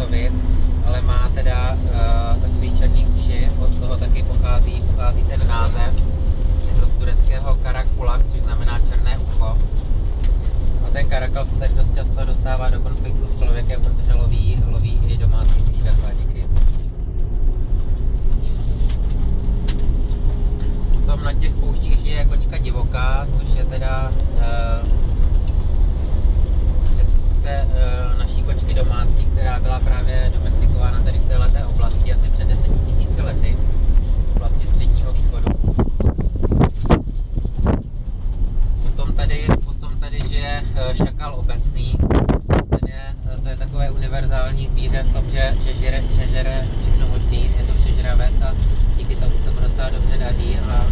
sovi, ale má teda takový černý uši, od toho taky pochází ten název. Je to z tureckého karakulak, což znamená černé ucho. A ten karakal se tady dost často dostává do konfliktu s člověkem, protože loví i domácí zvířata někdy. Potom na těch pouštích žije kočka divoká, což je teda předchůdce naší kočky domácí, která byla právě domestikována tady v této oblasti asi před 10 000 lety, v oblasti Středního východu. Potom tady žije šakal obecný. To je takové univerzální zvíře v tom, že žere všechno možný, je to všežravec a díky tomu se mu docela dobře daří a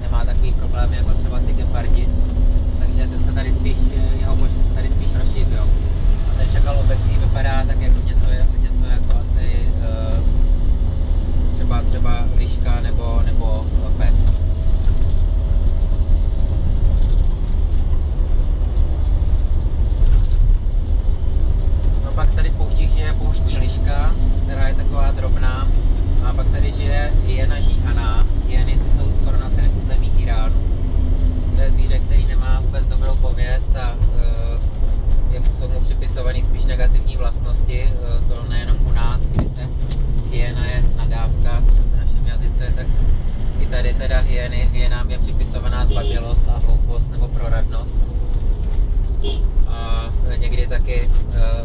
nemá takový problém jako třeba ty gepardi. Takže ten se tady spíš, jeho počty se tady spíš rozšířují. A ten šakal obecný vypadá tak jako něco jako asi třeba liška nebo pes. Pak tady v pouštích žije pouštní liška, která je taková drobná. A pak tady žije hyena žíhaná. Hyeny ty jsou skoro na celém území Iránu. To je zvíře, který nemá vůbec dobrou pověst a jsou mu připisované spíš negativní vlastnosti. To nejenom u nás, kdy se hyena je nadávka v našem jazyce, tak i tady teda hyenám je připisovaná zbabělost a hloupost nebo proradnost. A někdy taky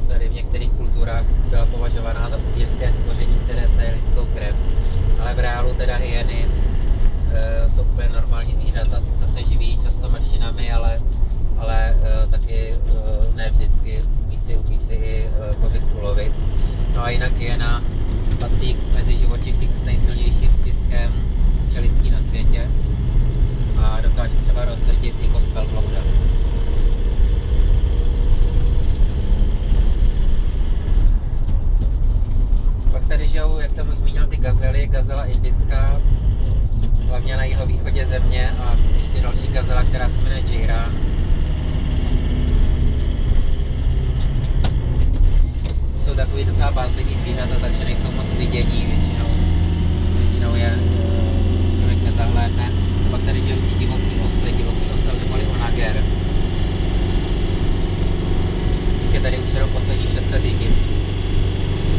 tady v některých kulturách byla považovaná za upírské stvoření, které seje lidskou krev. Ale v reálu teda hyeny jsou úplně normální zvířata, sice se živí často mršinami, ale taky ne vždycky umí si i kořist ulovit. No a jinak hyena patří mezi živočichy s nejsilnějším stiskem čelistí na světě a dokáže třeba rozdrtit i kost velblouda. Tady žijou, jak jsem už zmínil, ty gazely, gazela indická, hlavně na jihovýchodě země a ještě další gazela, která se jmenuje Jairan. Jsou takový docela bázlivý zvířata, takže nejsou moc vidění, většinou je člověk nezahlédne. A pak tady žijou ti divoký osel neboli onager. Je tady už jenom posledních 600 jedinců.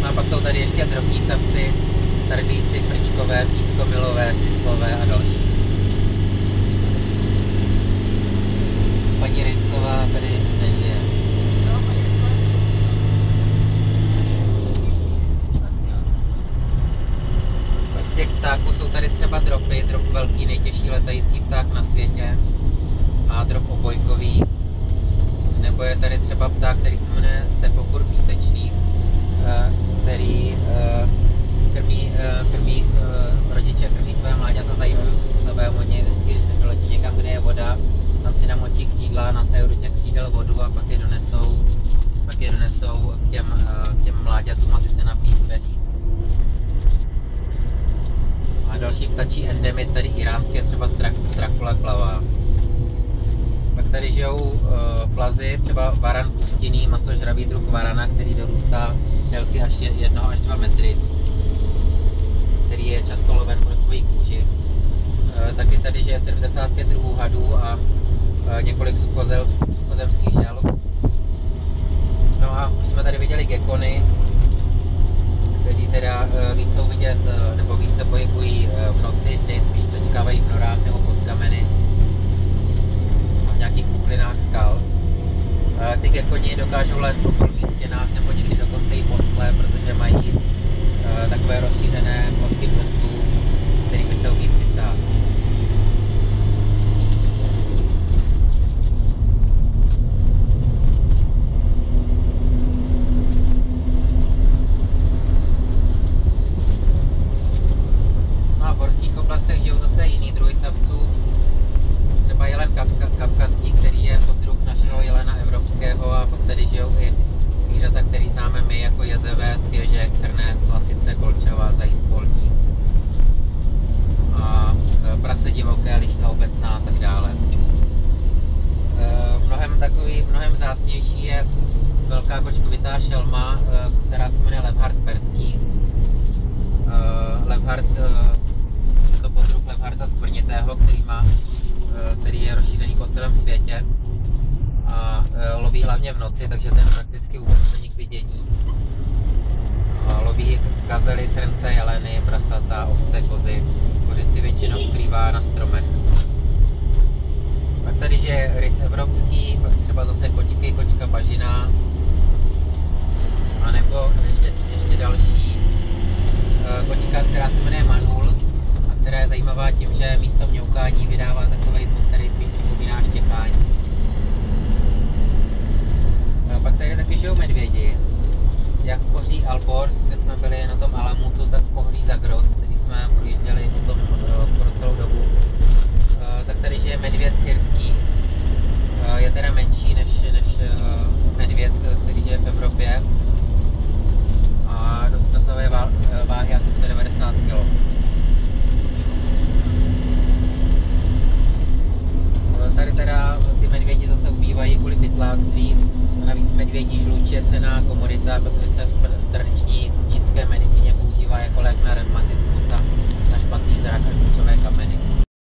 A pak jsou tady ještě drobní savci, tarbíci, frčkové, pískomilové, sislové a další. Paní Rejsková tady nežije. No, paní Rejsková. Pak z těch ptáků jsou tady třeba dropy, drop velký, nejtěžší letající pták na světě a drop obojkový. Nebo je tady třeba pták, který se jmenuje stepokur písečný, který rodiče krmí své mláďata zajímavým způsobem. Oni vždycky doletí někam, kde je voda, tam si namočí křídla, nasejou do těch křídel vodu a pak je donesou k těm mláďatům a ty se napijí z peří. A další ptačí endemit, tady iránský, je třeba strakula plavá. Pak tady žijou plazy, třeba varan pustinný, masožravý druh varana, který dorůstá délky až 1 až 2 metry, který je často loven pro svoji kůži. Taky tady žije 75 druhů hadů a několik suchozemských želv. No a už jsme tady viděli gekony, kteří teda víc jsou vidět nebo více pohybují v noci, dny spíš přečkávají v norách nebo pod kameny, v nějakých puklinách skal. Ty gekoni dokážou lézt po polních stěnách nebo někdy dokonce i po skle, protože mají takové rozšířené plochy prstů, kterými se umí přisát. No a v horských oblastech žijou zase jiný druhy savců, třeba jelen kavkazský, který je poddruh našeho jelena evropského, a pak tady žijou i zvířata, který známe my jako jezevec, ježek, srnec, lasice, kolčava, zajíc polní a prase divoké, liška obecná a tak dále. Mnohem vzácnější je velká kočkovitá šelma, která se jmenuje Levhart perský. Levhart, je to poddruh Levharta skvrnitého, který je rozšířený po celém světě a loví hlavně v noci, takže ten prakticky vůbec není k vidění. Loví gazely, srnce, jeleny, prasata, ovce, kozy. Kořici většinou ukrývá na stromech. Pak tady je rys evropský, pak třeba zase kočky, kočka bažina. A nebo ještě další kočka, která se jmenuje Manul a která je zajímavá tím, že místo mňoukání vydává takový zvuk, který spíš připomíná štěkání. Pak tady taky žijou medvědi, jak v pohoří Alborz, kde jsme byli na tom Alamutu, tak v pohoří Zagros, který jsme projížděli potom skoro celou dobu. Tak tady žije medvěd syrský, je teda menší než medvěd, který žije v Evropě a dosahuje váhy asi 190 kg. Tady teda ty medvědi zase ubývají kvůli pytláctví. Navíc medvědí žluč je cenná komodita, protože se v tradiční čínské medicíně používá jako lék na reumatismus a na špatný zrak a žlučové kameny.